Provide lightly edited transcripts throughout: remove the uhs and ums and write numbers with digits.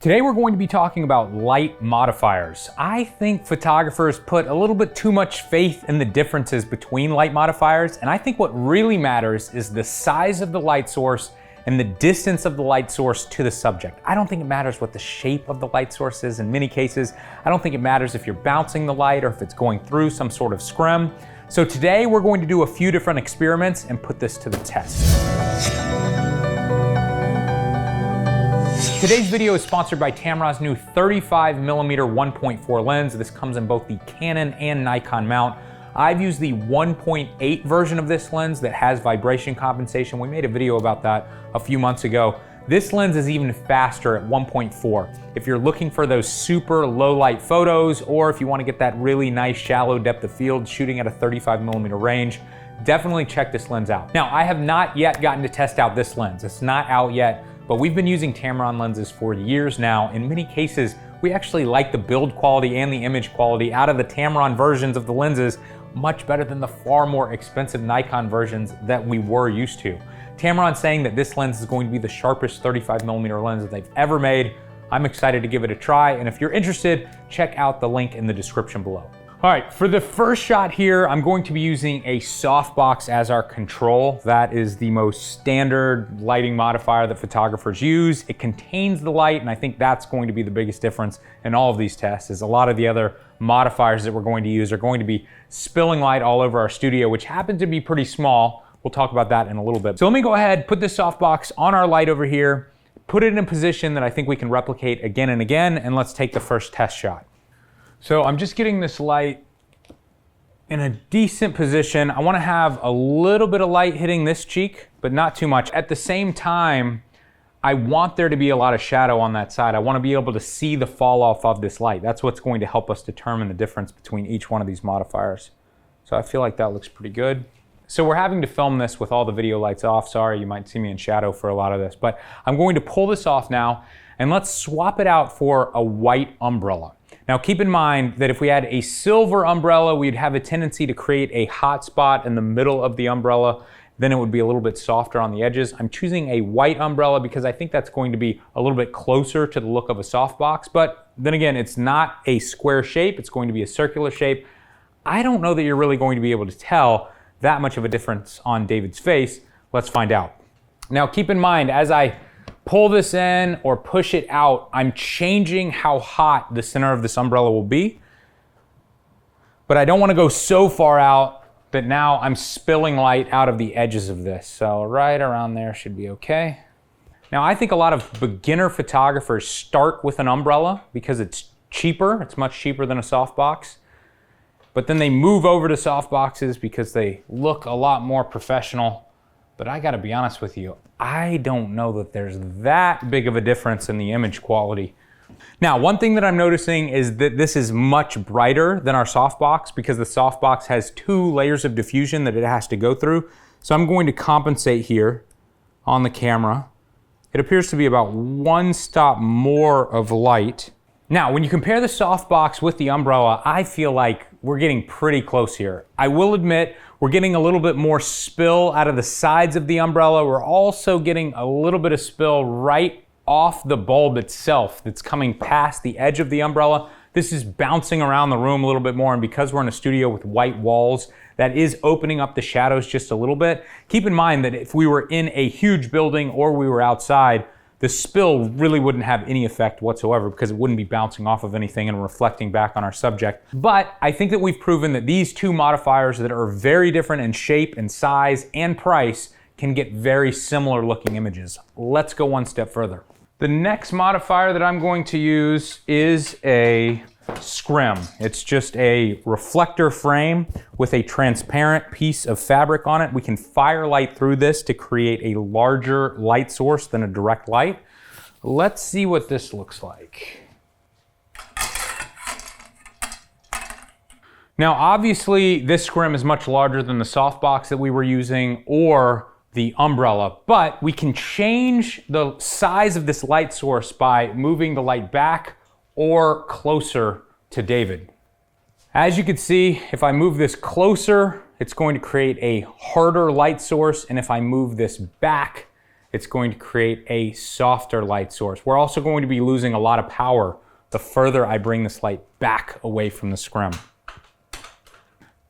Today we're going to be talking about light modifiers. I think photographers put a little bit too much faith in the differences between light modifiers, and I think what really matters is the size of the light source and the distance of the light source to the subject. I don't think it matters what the shape of the light source is in many cases. I don't think it matters if you're bouncing the light or if it's going through some sort of scrim. So today we're going to do a few different experiments and put this to the test. Today's video is sponsored by Tamron's new 35mm 1.4 lens. This comes in both the Canon and Nikon mount. I've used the 1.8 version of this lens that has vibration compensation. We made a video about that a few months ago. This lens is even faster at 1.4. If you're looking for those super low light photos, or if you want to get that really nice shallow depth of field shooting at a 35mm range, definitely check this lens out. Now, I have not yet gotten to test out this lens. It's not out yet, but we've been using Tamron lenses for years now. In many cases, we actually like the build quality and the image quality out of the Tamron versions of the lenses much better than the far more expensive Nikon versions that we were used to. Tamron's saying that this lens is going to be the sharpest 35mm lens that they've ever made. I'm excited to give it a try, and if you're interested, check out the link in the description below. All right, for the first shot here, I'm going to be using a softbox as our control. That is the most standard lighting modifier that photographers use. It contains the light, and I think that's going to be the biggest difference in all of these tests, is a lot of the other modifiers that we're going to use are going to be spilling light all over our studio, which happen to be pretty small. We'll talk about that in a little bit. So let me go ahead, put this softbox on our light over here, put it in a position that I think we can replicate again and again, and let's take the first test shot. So I'm just getting this light in a decent position. I want to have a little bit of light hitting this cheek, but not too much. At the same time, I want there to be a lot of shadow on that side. I want to be able to see the fall off of this light. That's what's going to help us determine the difference between each one of these modifiers. So I feel like that looks pretty good. So we're having to film this with all the video lights off. Sorry, you might see me in shadow for a lot of this, but I'm going to pull this off now, and let's swap it out for a white umbrella. Now keep in mind that if we had a silver umbrella, we'd have a tendency to create a hot spot in the middle of the umbrella. Then it would be a little bit softer on the edges. I'm choosing a white umbrella because I think that's going to be a little bit closer to the look of a softbox. But then again, it's not a square shape, it's going to be a circular shape. I don't know that you're really going to be able to tell that much of a difference on David's face. Let's find out. Now keep in mind, as I pull this in or push it out, I'm changing how hot the center of this umbrella will be. But I don't want to go so far out that now I'm spilling light out of the edges of this. So right around there should be okay. Now I think a lot of beginner photographers start with an umbrella because it's cheaper. It's much cheaper than a softbox. But then they move over to softboxes because they look a lot more professional. But I gotta be honest with you, I don't know that there's that big of a difference in the image quality. Now, one thing that I'm noticing is that this is much brighter than our softbox because the softbox has 2 layers of diffusion that it has to go through. So I'm going to compensate here on the camera. It appears to be about 1 stop more of light. Now, when you compare the softbox with the umbrella, I feel like we're getting pretty close here. I will admit, we're getting a little bit more spill out of the sides of the umbrella. We're also getting a little bit of spill right off the bulb itself that's coming past the edge of the umbrella. This is bouncing around the room a little bit more, and because we're in a studio with white walls, that is opening up the shadows just a little bit. Keep in mind that if we were in a huge building or we were outside, the spill really wouldn't have any effect whatsoever because it wouldn't be bouncing off of anything and reflecting back on our subject. But I think that we've proven that these 2 modifiers that are very different in shape and size and price can get very similar looking images. Let's go one step further. The next modifier that I'm going to use is a scrim. It's just a reflector frame with a transparent piece of fabric on it. We can fire light through this to create a larger light source than a direct light. Let's see what this looks like. Now, obviously, this scrim is much larger than the softbox that we were using or the umbrella, but we can change the size of this light source by moving the light back or closer to David. As you can see, if I move this closer, it's going to create a harder light source, and if I move this back, it's going to create a softer light source. We're also going to be losing a lot of power the further I bring this light back away from the scrim.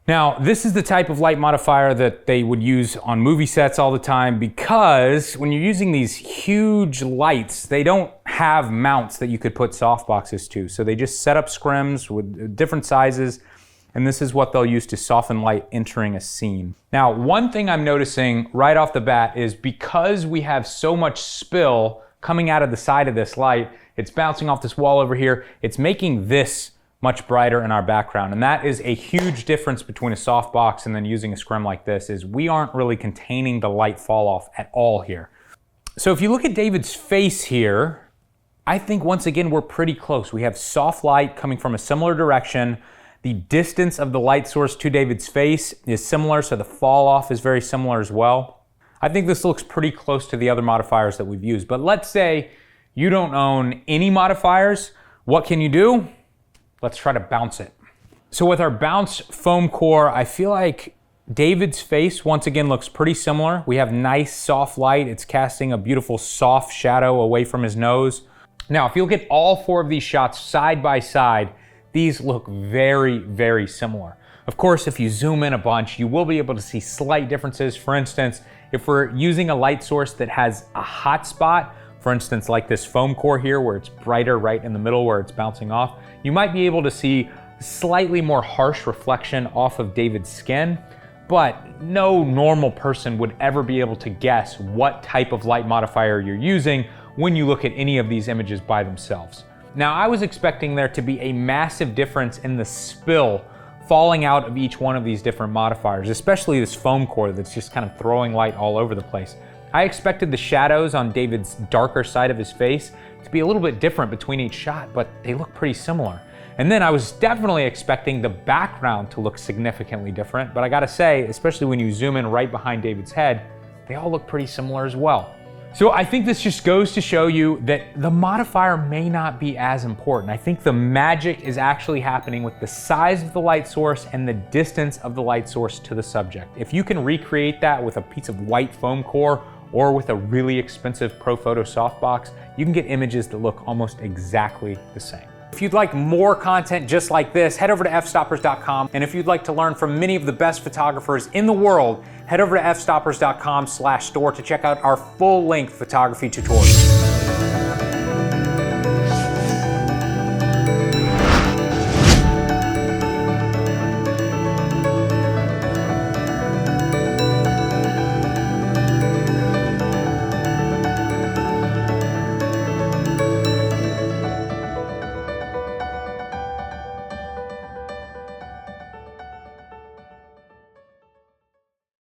Now, this is the type of light modifier that they would use on movie sets all the time, because when you're using these huge lights, they don't have mounts that you could put softboxes to. So they just set up scrims with different sizes, and this is what they'll use to soften light entering a scene. Now, one thing I'm noticing right off the bat is because we have so much spill coming out of the side of this light, it's bouncing off this wall over here, it's making this much brighter in our background. And that is a huge difference between a softbox and then using a scrim like this, is we aren't really containing the light fall off at all here. So if you look at David's face here, I think once again, we're pretty close. We have soft light coming from a similar direction. The distance of the light source to David's face is similar, so the fall off is very similar as well. I think this looks pretty close to the other modifiers that we've used. But let's say you don't own any modifiers. What can you do? Let's try to bounce it. So with our bounce foam core, I feel like David's face once again looks pretty similar. We have nice soft light. It's casting a beautiful soft shadow away from his nose. Now, if you look at all four of these shots side by side, these look very, very similar. Of course, if you zoom in a bunch, you will be able to see slight differences. For instance, if we're using a light source that has a hot spot, for instance, like this foam core here, where it's brighter right in the middle where it's bouncing off, you might be able to see slightly more harsh reflection off of David's skin, but no normal person would ever be able to guess what type of light modifier you're using when you look at any of these images by themselves. Now, I was expecting there to be a massive difference in the spill falling out of each one of these different modifiers, especially this foam core that's just kind of throwing light all over the place. I expected the shadows on David's darker side of his face to be a little bit different between each shot, but they look pretty similar. And then I was definitely expecting the background to look significantly different, but I gotta say, especially when you zoom in right behind David's head, they all look pretty similar as well. So I think this just goes to show you that the modifier may not be as important. I think the magic is actually happening with the size of the light source and the distance of the light source to the subject. If you can recreate that with a piece of white foam core or with a really expensive ProPhoto softbox, you can get images that look almost exactly the same. If you'd like more content just like this, head over to fstoppers.com. And if you'd like to learn from many of the best photographers in the world, head over to fstoppers.com/store to check out our full-length photography tutorials.